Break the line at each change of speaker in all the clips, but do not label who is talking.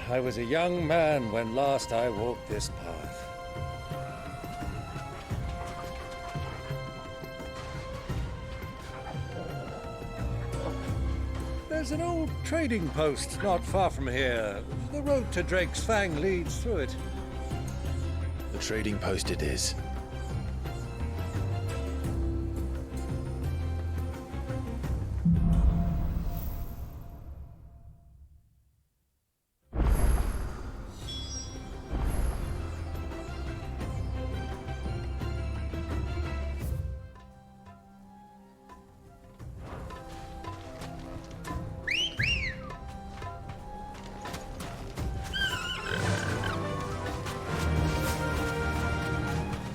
I was a young man when last I walked this path. There's an old trading post not far from here. The road to Drake's Fang leads through it.
The trading post it is.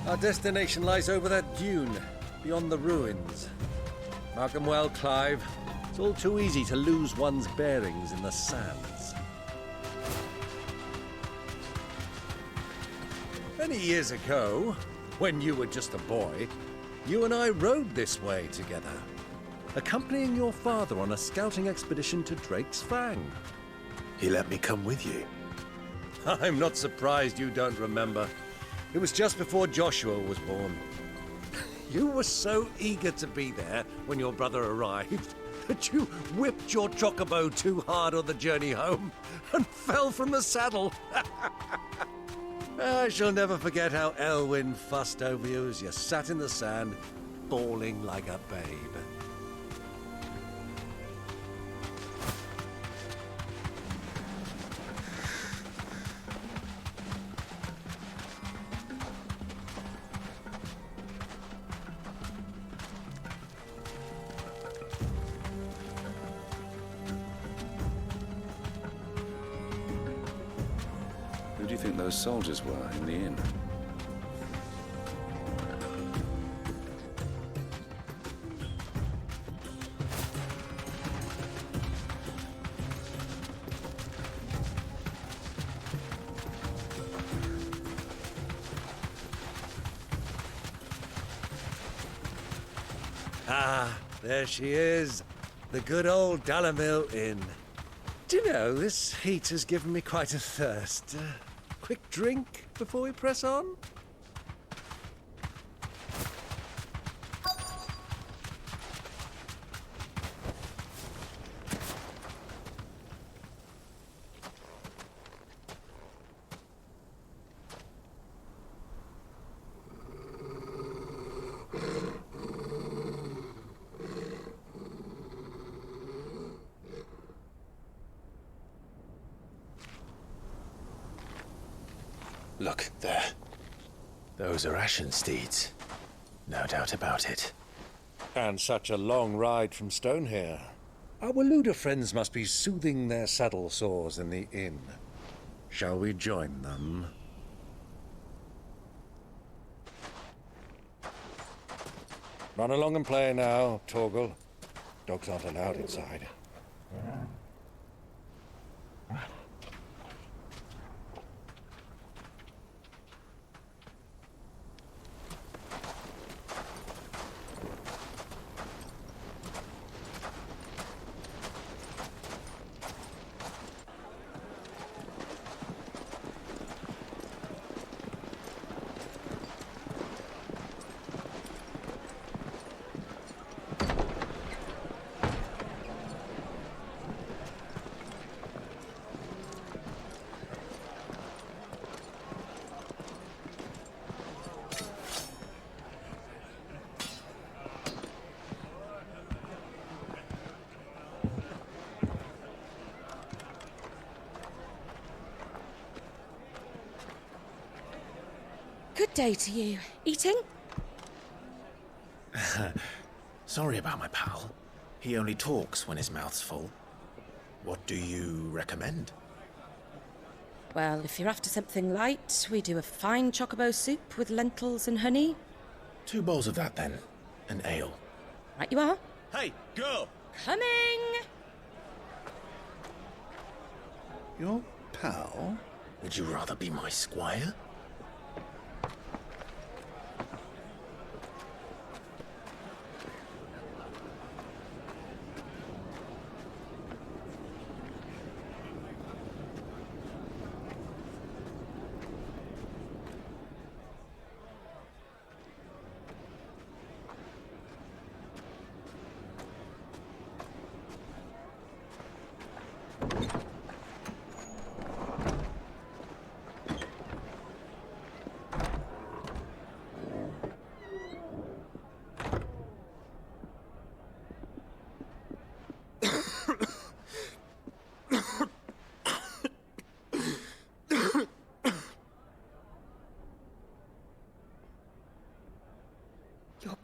Our destination lies over that dune, beyond the ruins. Mark 'em well, Clive. It's all too easy to lose one's bearings in the sands. Many years ago, when you were just a boy, you and I rode this way together, accompanying your father on a scouting expedition to Drake's Fang.
He let me come with you.
I'm not surprised you don't remember. It was just before Joshua was born. You were so eager to be there when your brother arrived that you whipped your chocobo too hard on the journey home and fell from the saddle. I shall never forget how Elwyn fussed over you as you sat in the sand, bawling like a babe.
Who do you think those soldiers were in the inn?
Ah, there she is. The good old Dalamil Inn. Do you know, this heat has given me quite a thirst. Quick drink before we press on?
Look, there. Those are ashen steeds. No doubt about it.
And such a long ride from Stone here. Our Waluda friends must be soothing their saddle sores in the inn. Shall we join them? Run along and play now, Torgal. Dogs aren't allowed inside.
Good day to you. Eating?
Sorry about my pal. He only talks when his mouth's full. What do you recommend?
Well, if you're after something light, we do a fine chocobo soup with lentils and honey.
2 bowls of that, then. An ale.
Right you are.
Hey, girl!
Coming!
Your pal?
Would you rather be my squire?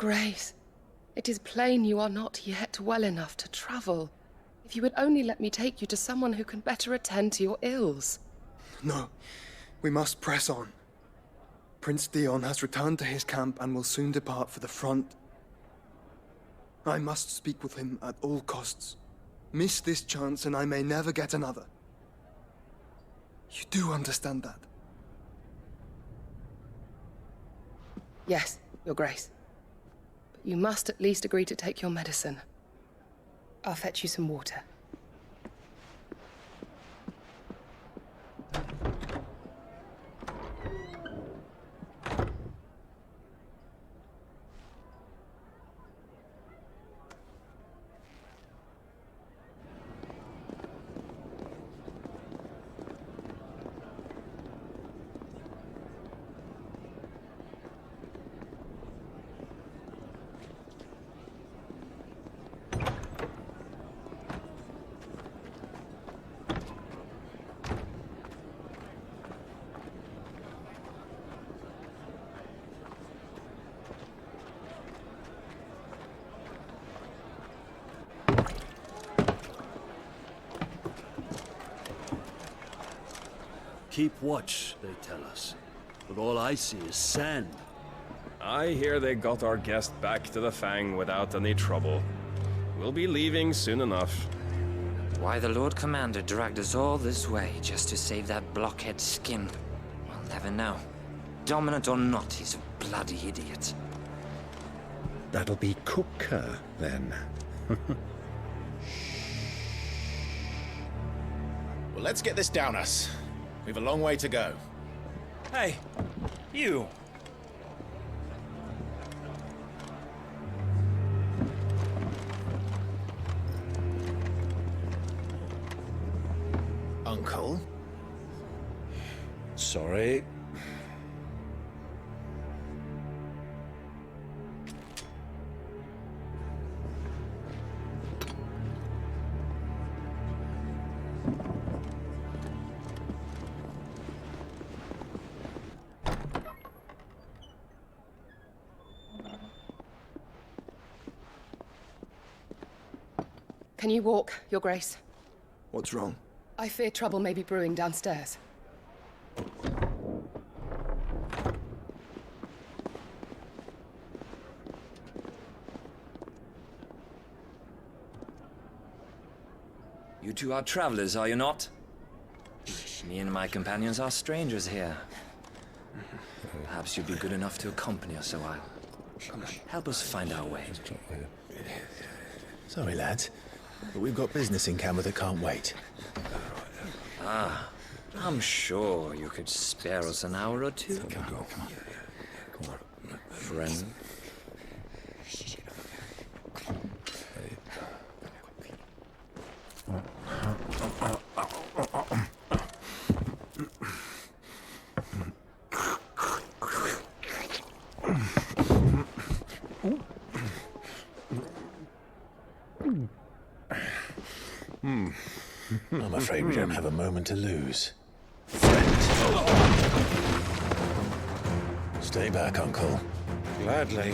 Grace, it is plain you are not yet well enough to travel. If you would only let me take you to someone who can better attend to your ills.
No, we must press on. Prince Theon has returned to his camp and will soon depart for the front. I must speak with him at all costs. Miss this chance and I may never get another. You do understand that?
Yes, Your Grace. But you must at least agree to take your medicine. I'll fetch you some water.
Keep watch, they tell us. But all I see is sand.
I hear they got our guest back to the Fang without any trouble. We'll be leaving soon enough.
Why the Lord Commander dragged us all this way just to save that blockhead skin, we'll never know. Dominant or not, he's a bloody idiot.
That'll be Cooker, then.
Well, let's get this down us. We've a long way to go.
Hey, you!
Uncle?
Sorry.
Can you walk, Your Grace?
What's wrong?
I fear trouble may be brewing downstairs.
You two are travelers, are you not? Me and my companions are strangers here. Perhaps you'd be good enough to accompany us a while. Help us find our way.
Sorry, lads, but we've got business in camera that can't wait.
Ah, I'm sure you could spare us an hour or two.
Come on.
Friend.
I'm afraid we don't have a moment to lose. Friend. Stay back, Uncle.
Gladly.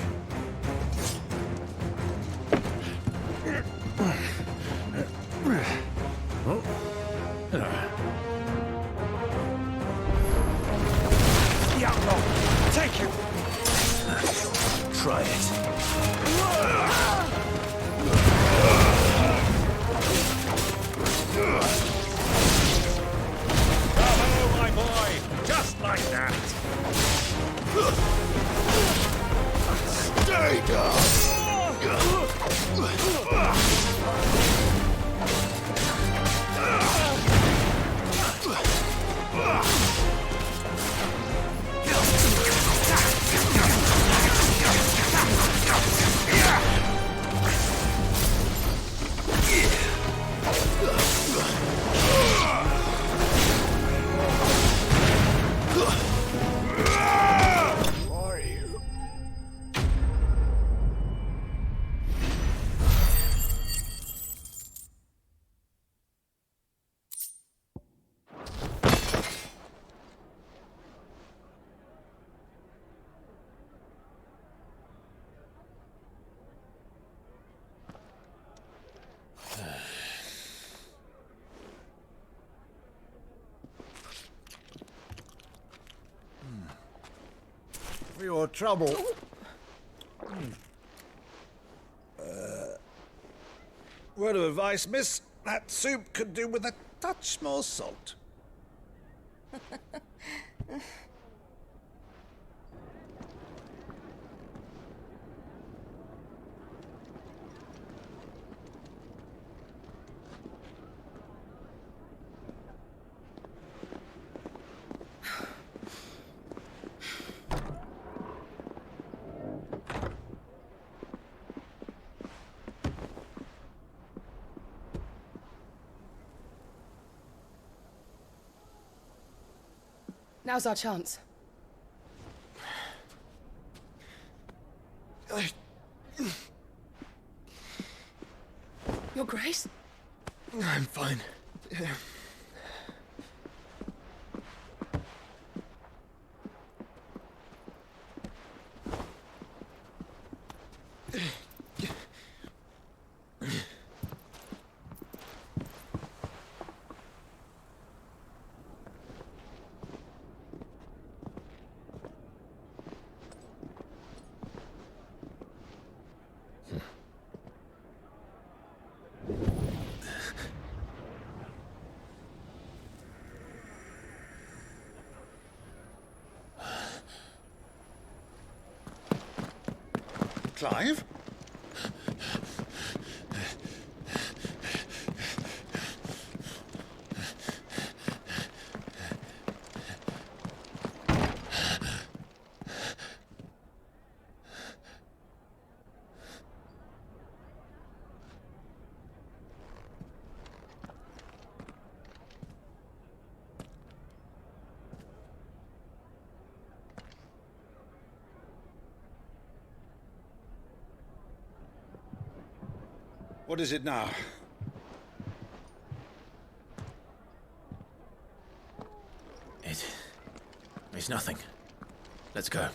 The outlaw! Take him!
Try it.
Bravo, my boy! Just like that!
Stay down!
for your trouble. Word of advice, miss. That soup could do with a touch more salt.
Now's our chance. Your Grace?
I'm fine.
Clive? What is it now?
It's nothing. Let's go.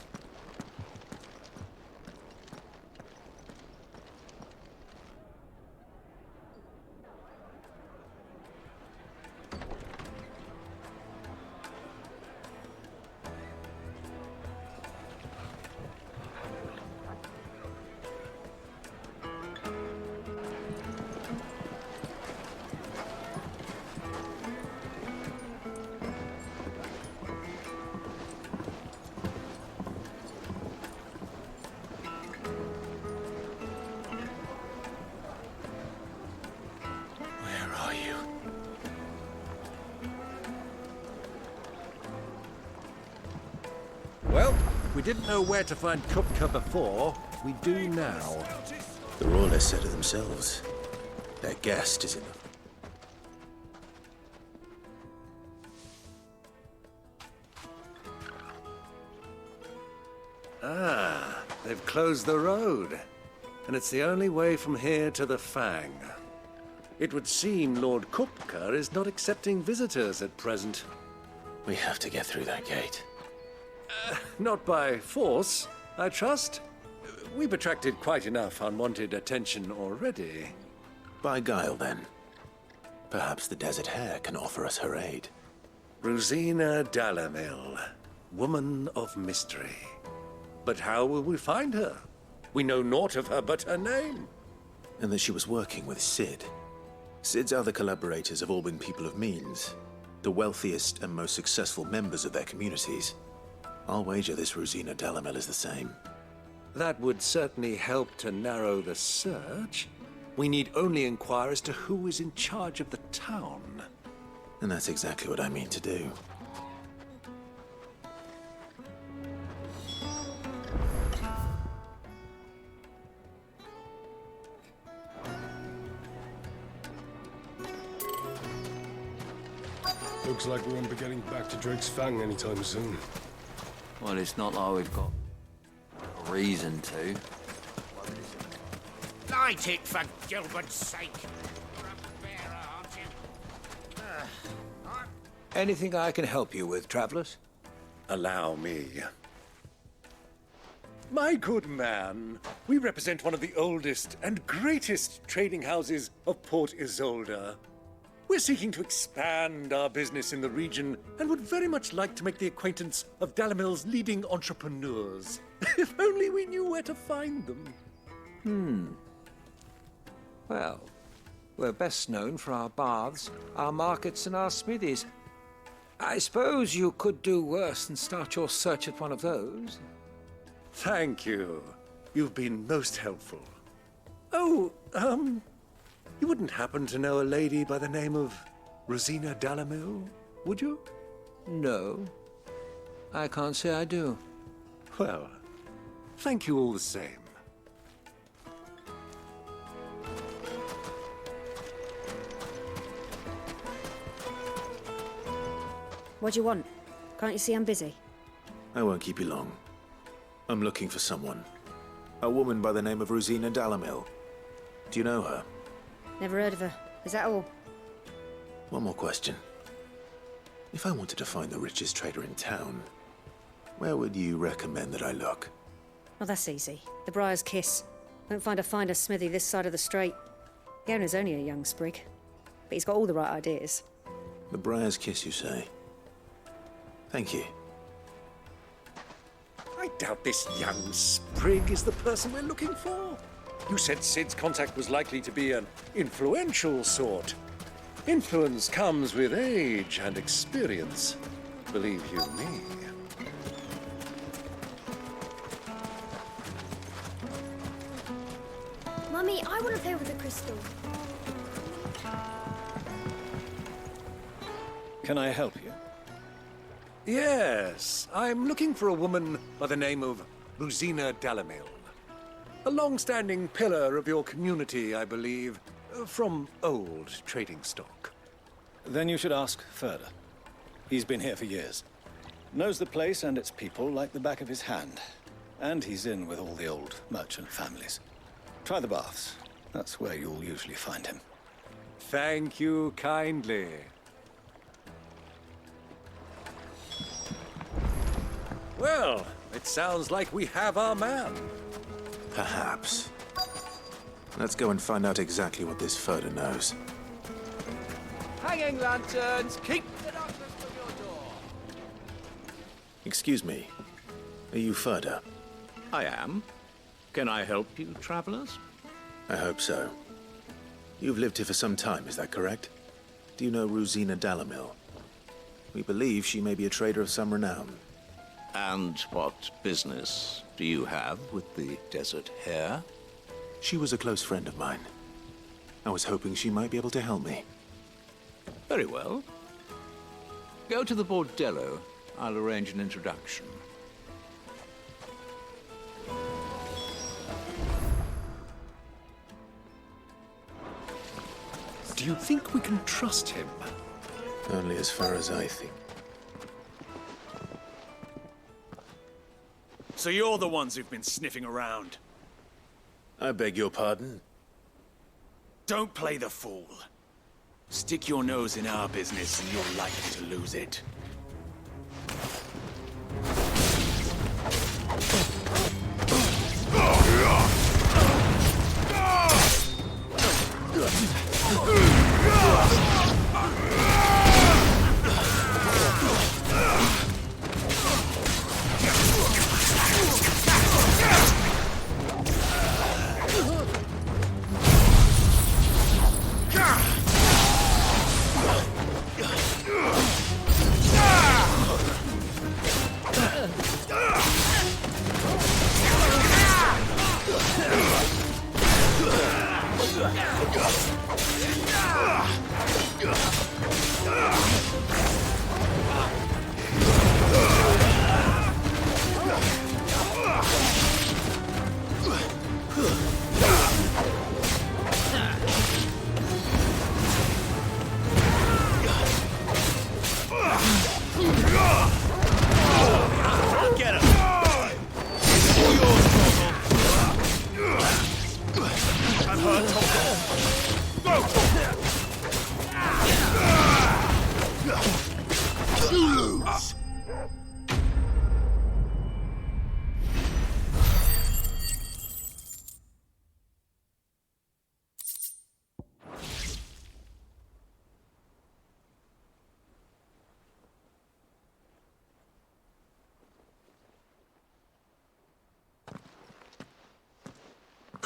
Well, we didn't know where to find Kupka before. We do now.
The Royalists said it themselves. Their guest is in the...
Ah, they've closed the road. And it's the only way from here to the Fang. It would seem Lord Kupka is not accepting visitors at present.
We have to get through that gate.
Not by force, I trust. We've attracted quite enough unwanted attention already.
By guile, then. Perhaps the Desert Hare can offer us her aid.
Rosina Dalamil, woman of mystery. But how will we find her? We know naught of her but her name.
And that she was working with Sid. Sid's other collaborators have all been people of means, the wealthiest and most successful members of their communities. I'll wager this Rosina Dalamil is the same.
That would certainly help to narrow the search. We need only inquire as to who is in charge of the town.
And that's exactly what I mean to do.
Looks like we won't be getting back to Drake's Fang anytime soon.
Well, it's not like we've got a reason to.
Light it, for Gilbert's sake. You're a bearer, aren't you?
Anything I can help you with, travelers?
Allow me. My good man, we represent one of the oldest and greatest trading houses of Port Isolde. We're seeking to expand our business in the region and would very much like to make the acquaintance of Dalamil's leading entrepreneurs. If only we knew where to find them.
Well, we're best known for our baths, our markets, and our smithies. I suppose you could do worse than start your search at one of those.
Thank you. You've been most helpful. Oh, you wouldn't happen to know a lady by the name of Rosina Dalamil, would you?
No, I can't say I do.
Well, thank you all the same.
What do you want? Can't you see I'm busy?
I won't keep you long. I'm looking for someone. A woman by the name of Rosina Dalamil. Do you know her?
Never heard of her. Is that all?
One more question. If I wanted to find the richest trader in town, where would you recommend that I look?
Oh, that's easy. The Briar's Kiss. Won't find a finer smithy this side of the strait. The owner's only a young sprig, but he's got all the right ideas.
The Briar's Kiss, you say? Thank you.
I doubt this young sprig is the person we're looking for. You said Sid's contact was likely to be an influential sort. Influence comes with age and experience, believe you me.
Mummy, I want to play with the crystal.
Can I help you?
Yes, I'm looking for a woman by the name of Rosina Dalamil. A long-standing pillar of your community, I believe, from old trading stock.
Then you should ask further. He's been here for years. Knows the place and its people like the back of his hand. And he's in with all the old merchant families. Try the baths. That's where you'll usually find him.
Thank you kindly. Well, it sounds like we have our man.
Perhaps. Let's go and find out exactly what this Furder knows.
Hanging lanterns, keep the darkness from your door.
Excuse me. Are you Furder?
I am. Can I help you, travelers?
I hope so. You've lived here for some time, is that correct? Do you know Rosina Dalamil? We believe she may be a trader of some renown.
And what business do you have with the desert hare?
She was a close friend of mine. I was hoping she might be able to help me.
Very well. Go to the bordello. I'll arrange an introduction.
Do you think we can trust him?
Only as far as I think.
So you're the ones who've been sniffing around.
I beg your pardon?
Don't play the fool. Stick your nose in our business and you're likely to lose it.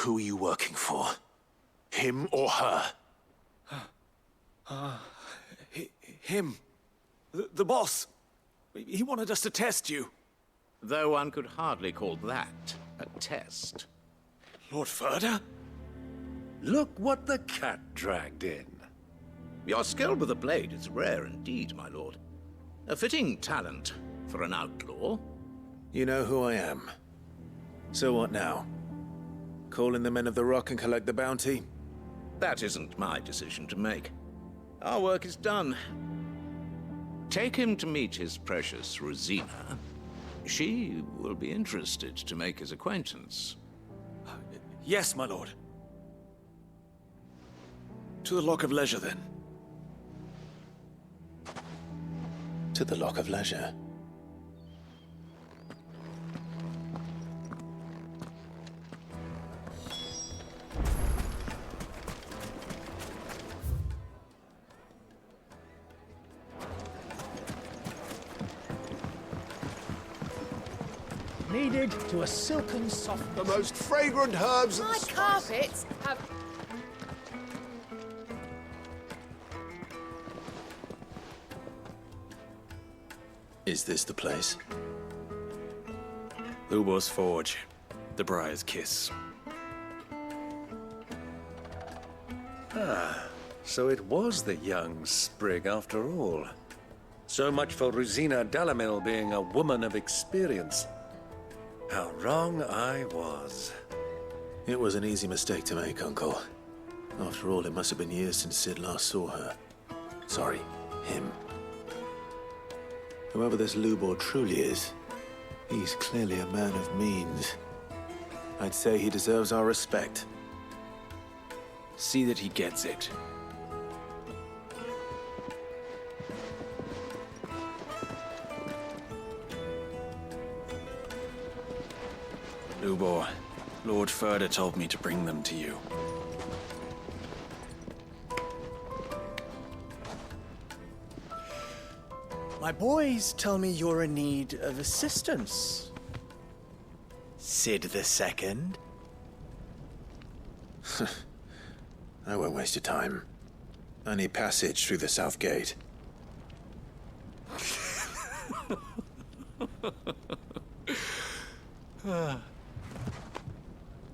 Who are you working for? Him or her?
Him. The boss. He wanted us to test you.
Though one could hardly call that a test.
Lord Furder?
Look what the cat dragged in.
Your skill with the blade is rare indeed, my lord. A fitting talent for an outlaw.
You know who I am. So what now? Call in the Men of the Rock and collect the bounty?
That isn't my decision to make. Our work is done. Take him to meet his precious Rosina. She will be interested to make his acquaintance.
Yes, my lord. To the Lock of Leisure, then.
To the Lock of Leisure.
Needed to a silken soft.
The most fragrant herbs and
My carpets have...
Is this the place?
Lubor's Forge. The Briar's Kiss.
Ah, so it was the young sprig after all. So much for Rosina Dalamil being a woman of experience. How wrong I was.
It was an easy mistake to make, Uncle. After all, it must have been years since Sid last saw her. Sorry, him. Whoever this Lubor truly is, he's clearly a man of means. I'd say he deserves our respect.
See that he gets it. Lubor, Lord Furder told me to bring them to you.
My boys tell me you're in need of assistance. Sid II?
I won't waste your time. I need passage through the south gate.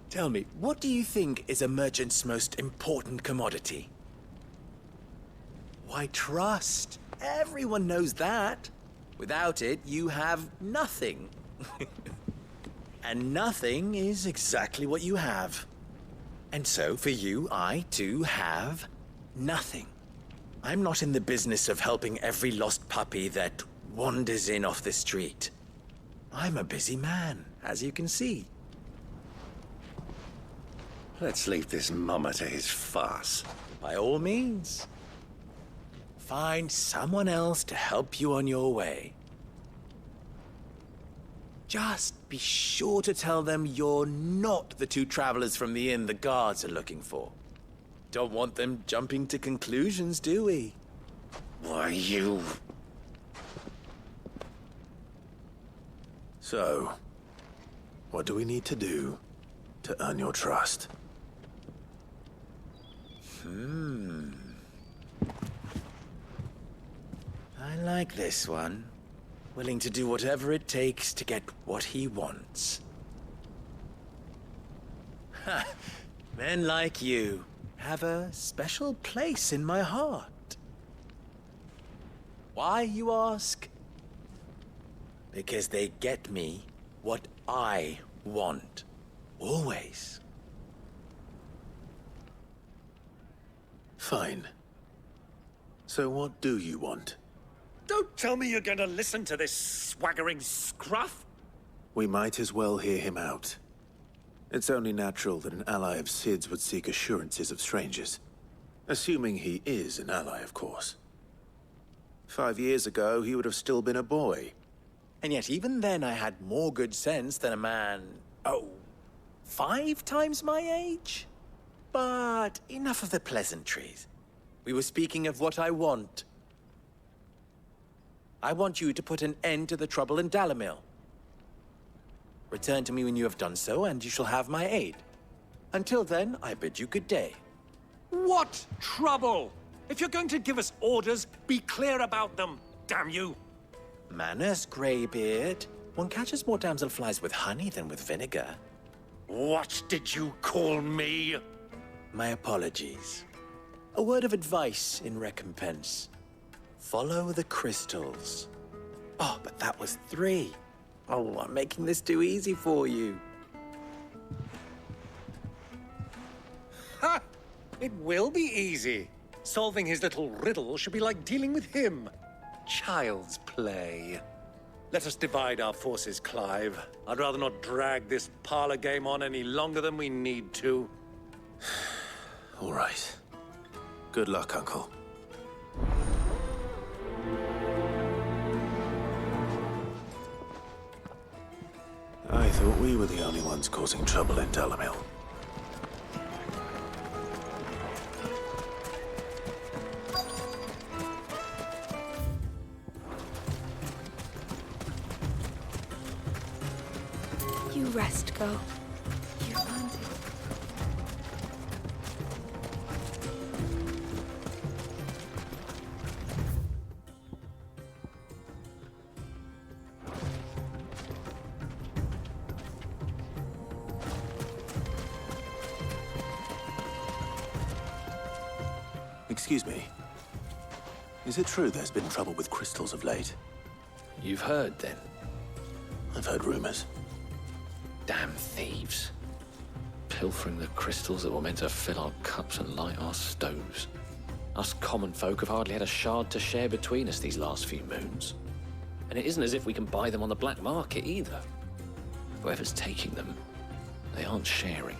Tell me, what do you think is a merchant's most important commodity? Why, trust. Everyone knows that. Without it, you have nothing. And nothing is exactly what you have. And so, for you, I, too, have nothing. I'm not in the business of helping every lost puppy that wanders in off the street. I'm a busy man, as you can see.
Let's leave this mummer to his farce.
By all means. Find someone else to help you on your way. Just be sure to tell them you're not the two travelers from the inn the guards are looking for. Don't want them jumping to conclusions, do we?
Why, you...
So, what do we need to do to earn your trust?
I like this one. Willing to do whatever it takes to get what he wants. Ha! Men like you have a special place in my heart. Why, you ask? Because they get me what I want. Always.
Fine. So what do you want?
Don't tell me you're going to listen to this swaggering scruff.
We might as well hear him out. It's only natural that an ally of Sid's would seek assurances of strangers. Assuming he is an ally, of course. 5 years ago, he would have still been a boy.
And yet even then I had more good sense than a man, 5 times my age? But enough of the pleasantries. We were speaking of what I want. I want you to put an end to the trouble in Dalamil. Return to me when you have done so, and you shall have my aid. Until then, I bid you good day.
What trouble? If you're going to give us orders, be clear about them, damn you!
Manners, Greybeard. One catches more damselflies with honey than with vinegar.
What did you call me?
My apologies. A word of advice in recompense. Follow the crystals. Oh, but that was 3. Oh, I'm making this too easy for you.
Ha! It will be easy. Solving his little riddle should be like dealing with him. Child's play. Let us divide our forces, Clive. I'd rather not drag this parlor game on any longer than we need to.
All right. Good luck, Uncle. I thought we were the only ones causing trouble in Dalamil.
You rest, girl. You earned it.
Excuse me. Is it true there's been trouble with crystals of late?
You've heard, then?
I've heard rumors.
Damn thieves. Pilfering the crystals that were meant to fill our cups and light our stoves. Us common folk have hardly had a shard to share between us these last few moons. And it isn't as if we can buy them on the black market either. Whoever's taking them, they aren't sharing.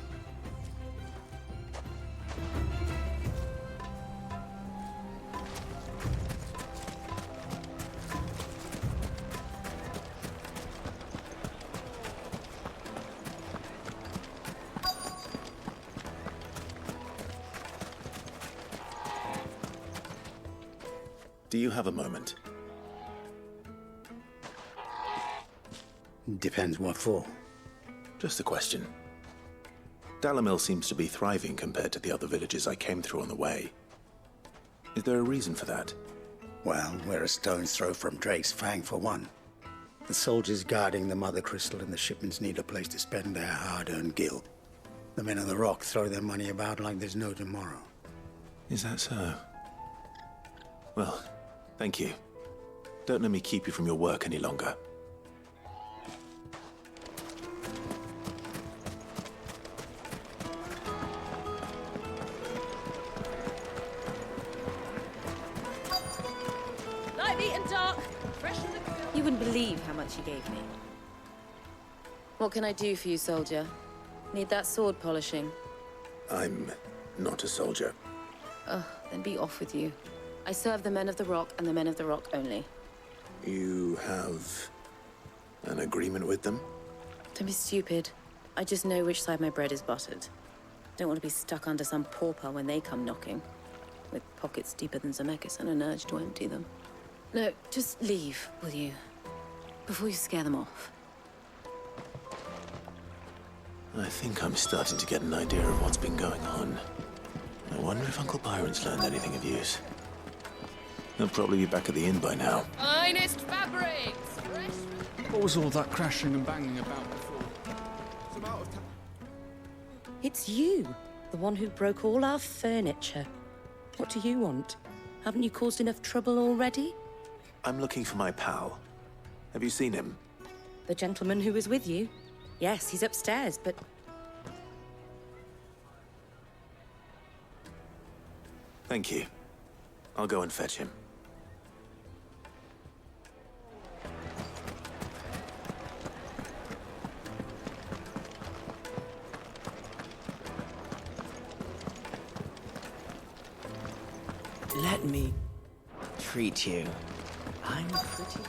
Do you have a moment?
Depends what for.
Just a question. Dalamil seems to be thriving compared to the other villages I came through on the way. Is there a reason for that?
Well, we're a stone's throw from Drake's Fang for one. The soldiers guarding the Mother Crystal and the shipments need a place to spend their hard-earned gil. The men of the Rock throw their money about like there's no tomorrow.
Is that so? Well, thank you. Don't let me keep you from your work any longer.
Light, meat and dark. Fresh from the... You wouldn't believe how much he gave me. What can I do for you, soldier? Need that sword polishing?
I'm not a soldier.
Ugh, then be off with you. I serve the men of the Rock and the men of the Rock only.
You have an agreement with them?
Don't be stupid. I just know which side my bread is buttered. Don't want to be stuck under some pauper when they come knocking. With pockets deeper than Zemeckis and an urge to empty them. No, just leave, will you? Before you scare them off.
I think I'm starting to get an idea of what's been going on. I wonder if Uncle Byron's learned anything of use. He'll probably be back at the inn by now.
Finest fabrics!
What was all that crashing and banging about before? Some out of
It's you, the one who broke all our furniture. What do you want? Haven't you caused enough trouble already?
I'm looking for my pal. Have you seen him?
The gentleman who was with you? Yes, he's upstairs, but...
Thank you. I'll go and fetch him.
Let me treat you. I'm pretty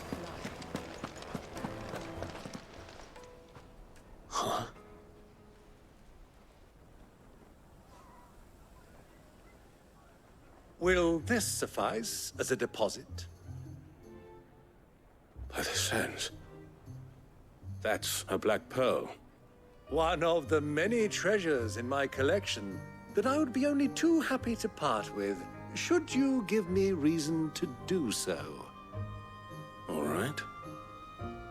Huh?
Will this suffice as a deposit?
By the sands. That's a black pearl.
One of the many treasures in my collection that I would be only too happy to part with, should you give me reason to do so.
All right.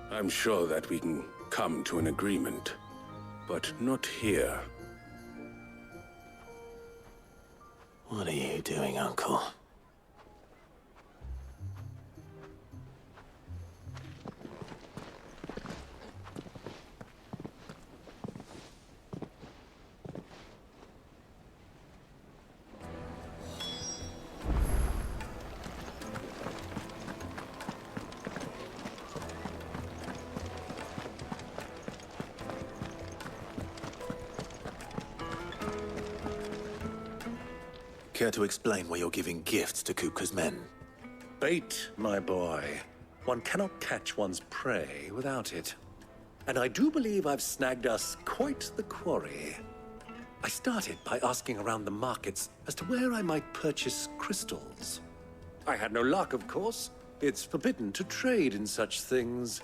I'm sure that we can come to an agreement, but not here.
What are you doing, Uncle? Care to explain why you're giving gifts to Kupka's men?
Bait, my boy. One cannot catch one's prey without it. And I do believe I've snagged us quite the quarry. I started by asking around the markets as to where I might purchase crystals. I had no luck, of course. It's forbidden to trade in such things.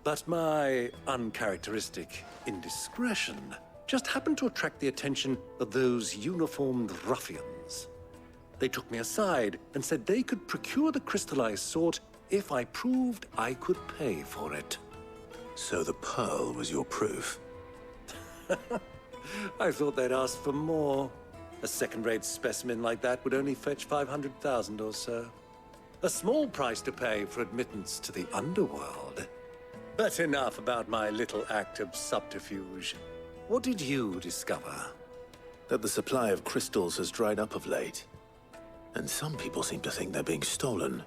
But my uncharacteristic indiscretion just happened to attract the attention of those uniformed ruffians. They took me aside and said they could procure the crystal I sought if I proved I could pay for it.
So the pearl was your proof?
I thought they'd ask for more. A second-rate specimen like that would only fetch 500,000 or so. A small price to pay for admittance to the underworld. But enough about my little act of subterfuge. What did you discover?
That the supply of crystals has dried up of late. And some people seem to think they're being stolen.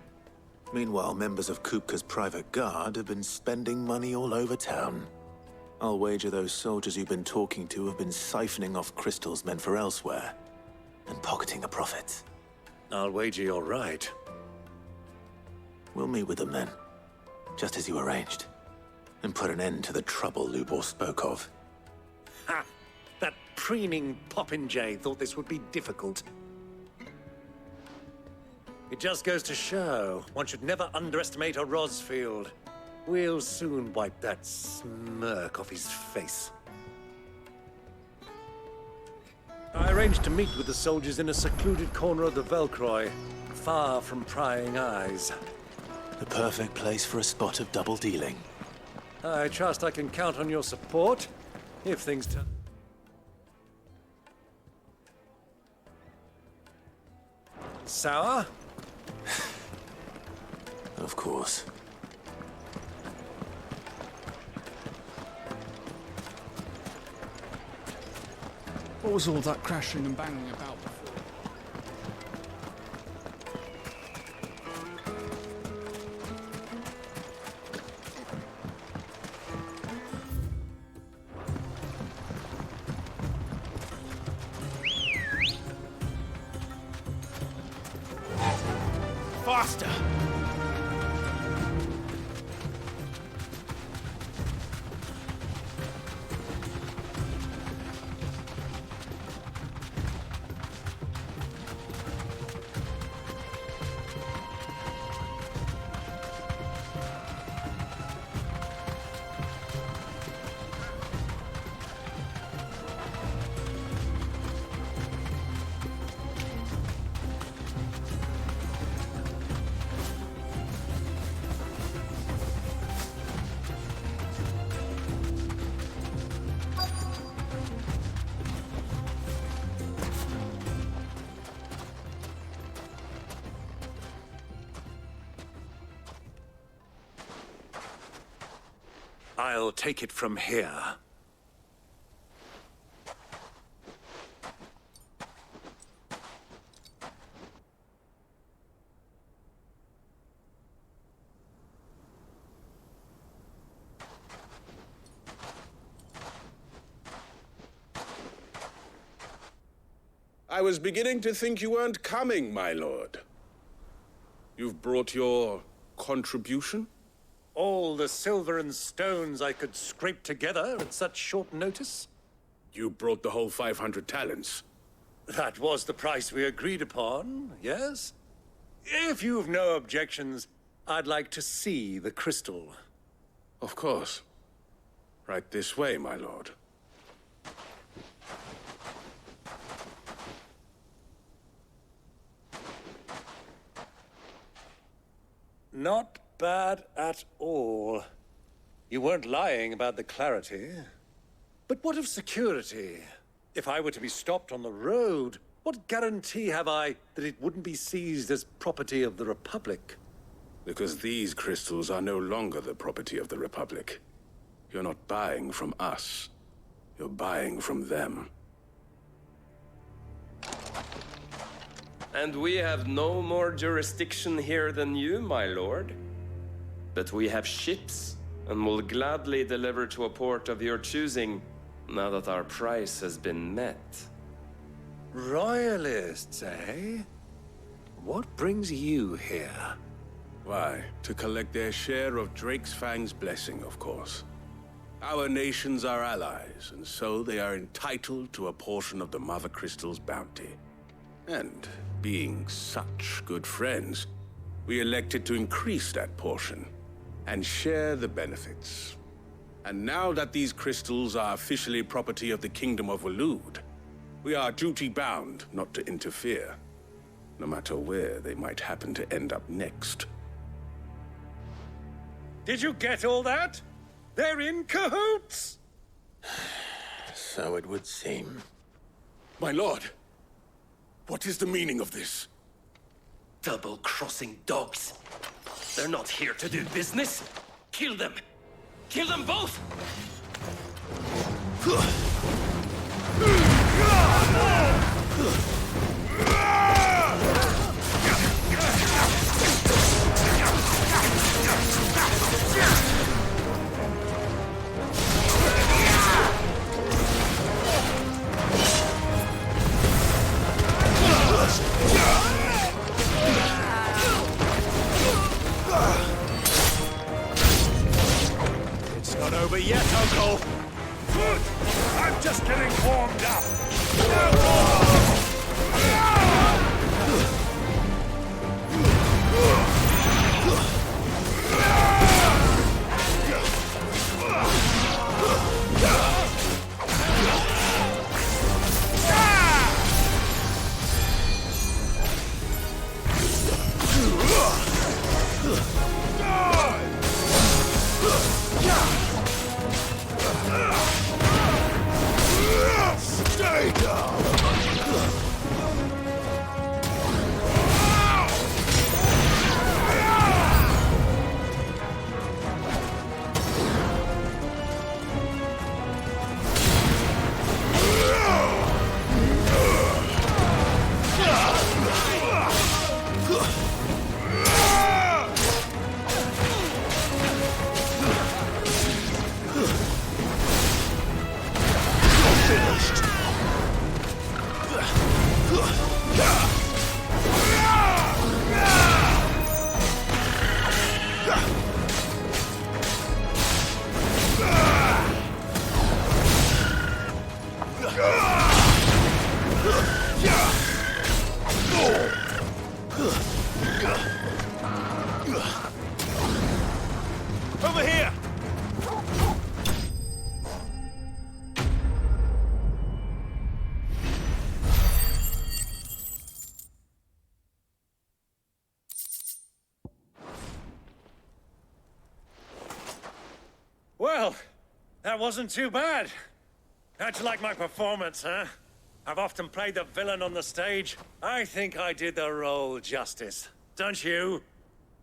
Meanwhile, members of Kupka's private guard have been spending money all over town. I'll wager those soldiers you've been talking to have been siphoning off crystals meant for elsewhere, and pocketing the profits.
I'll wager you're right.
We'll meet with them then, just as you arranged, and put an end to the trouble Lubor spoke of.
Ha! That preening popinjay thought this would be difficult. It just goes to show one should never underestimate a Rosfield. We'll soon wipe that smirk off his face. I arranged to meet with the soldiers in a secluded corner of the Velcroy, far from prying eyes.
The perfect place for a spot of double dealing.
I trust I can count on your support, if things turn... Sour?
Of course.
What was all that crashing and banging about before?
Faster!
I'll take it from here.
I was beginning to think you weren't coming, my lord. You've brought your contribution?
All the silver and stones I could scrape together at such short notice?
You brought the whole 500 talents.
That was the price we agreed upon, yes? If you've no objections, I'd like to see the crystal.
Of course. Right this way, my lord.
Not bad at all. You weren't lying about the clarity. But what of security? If I were to be stopped on the road, what guarantee have I that it wouldn't be seized as property of the Republic?
Because these crystals are no longer the property of the Republic. You're not buying from us. You're buying from them.
And we have no more jurisdiction here than you, my lord. But we have ships, and will gladly deliver to a port of your choosing, now that our price has been met.
Royalists, eh? What brings you here?
Why, to collect their share of Drake's Fang's blessing, of course. Our nations are allies, and so they are entitled to a portion of the Mother Crystal's bounty. And, being such good friends, we elected to increase that portion and share the benefits. And now that these crystals are officially property of the Kingdom of Waloed, we are duty-bound not to interfere, no matter where they might happen to end up next.
Did you get all that? They're in cahoots!
So it would seem.
My lord, what is the meaning of this?
Double-crossing dogs. They're not here to do business. Kill them! Kill them both!
It's not over yet, Uncle! Good! I'm just getting warmed up!
Stay down!
Over here! Well, that wasn't too bad. How'd you like my performance, huh? I've often played the villain on the stage. I think I did the role justice. Don't you?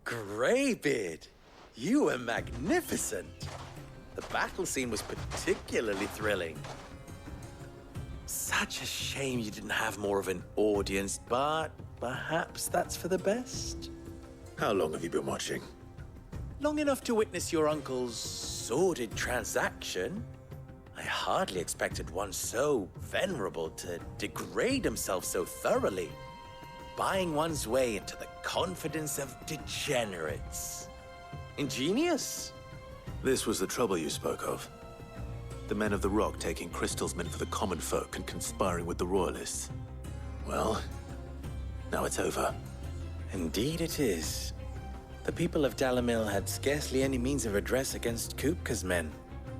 Greybeard, you were magnificent. The battle scene was particularly thrilling. Such a shame you didn't have more of an audience, but perhaps that's for the best.
How long have you been watching?
Long enough to witness your uncle's sordid transaction. I hardly expected one so venerable to degrade himself so thoroughly, buying one's way into the confidence of degenerates. Ingenious.
This was the trouble you spoke of. The men of the Rock taking crystals meant for the common folk and conspiring with the Royalists. Well, now it's over.
Indeed it is. The people of Dalamil had scarcely any means of redress against Kupka's men,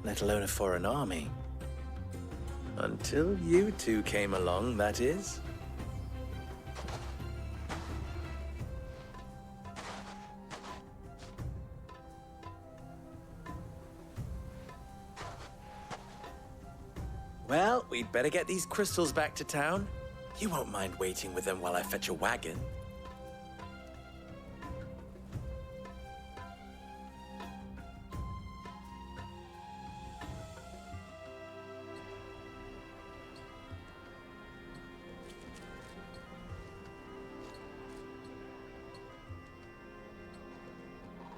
let alone a foreign army. Until you two came along, that is. Well, we'd better get these crystals back to town. You won't mind waiting with them while I fetch a wagon.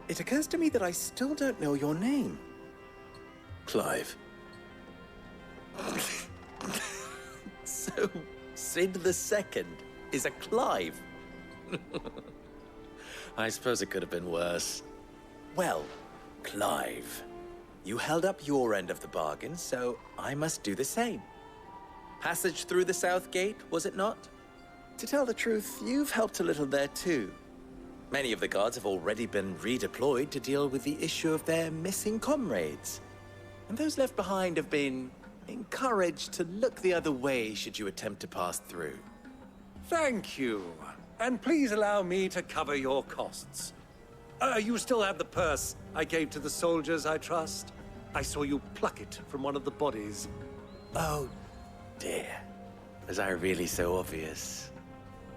It occurs to me that I still don't know your name.
Clive.
So, Sid the Second is a Clive. I suppose it could have been worse. Well, Clive, you held up your end of the bargain, so I must do the same. Passage through the South Gate, was it not? To tell the truth, you've helped a little there too. Many of the guards have already been redeployed to deal with the issue of their missing comrades. And those left behind have been encouraged to look the other way should you attempt to pass through.
Thank you. And please allow me to cover your costs. You still have the purse I gave to the soldiers, I trust? I saw you pluck it from one of the bodies.
Oh, dear. Was I really so obvious?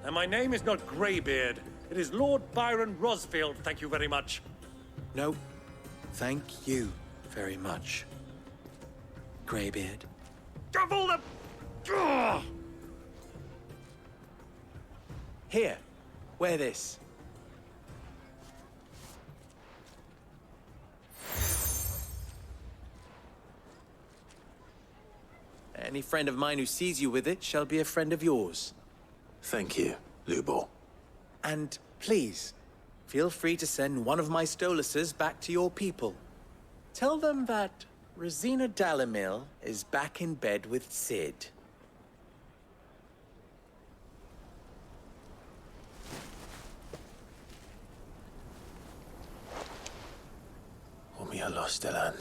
And my name is not Greybeard. It is Lord Byron Rosfield, thank you very much.
No, thank you very much, Greybeard.
Of all the... Ugh!
Here, wear this. Any friend of mine who sees you with it shall be a friend of yours.
Thank you, Lubor.
And please, feel free to send one of my Stoluses back to your people. Tell them that Rosina Dalamil is back in bed with Sid.
Umia los delan.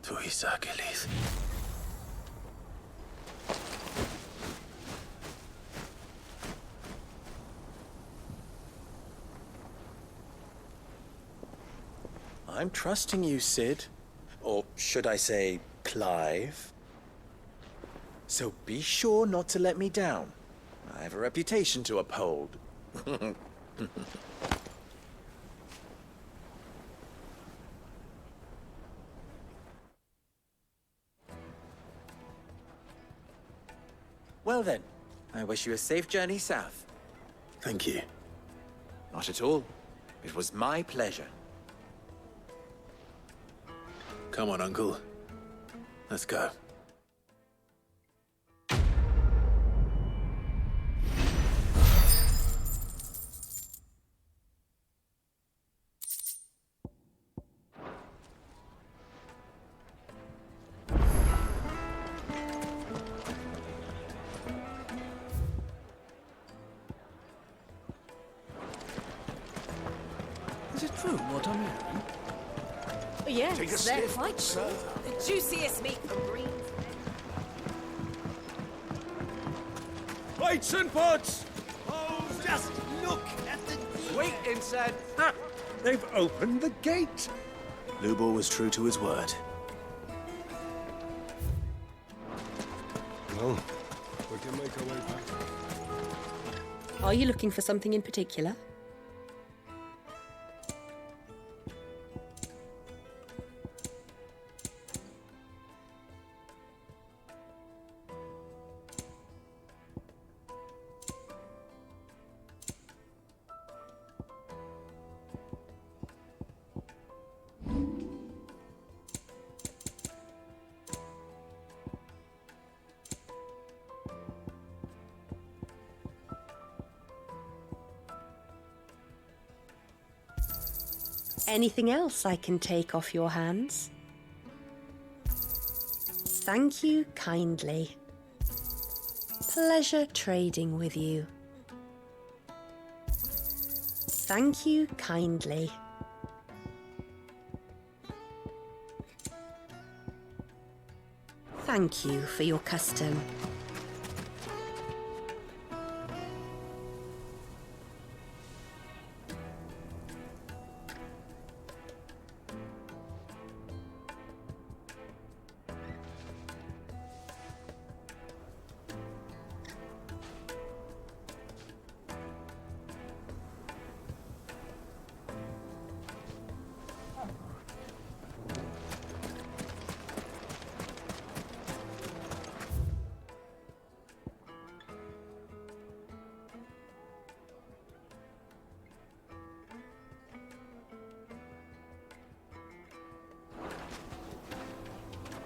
Tu isakelis.
I'm trusting you, Sid. Or should I say, Clive? So be sure not to let me down. I have a reputation to uphold. Well then, I wish you a safe journey south.
Thank you.
Not at all. It was my pleasure.
Come on, Uncle. Let's go.
Is it true what I'm hearing?
Yes,
Take a
they're
sniff,
quite
sir.
the juiciest meat from Greens.
Plates and pots! Oh, just look at the...
Wait, inside.
Ah, they've opened the gate!
Lubor was true to his word.
Well, we can make our way back.
Are you looking for something in particular? Anything else I can take off your hands? Thank you kindly. Pleasure trading with you. Thank you kindly. Thank you for your custom.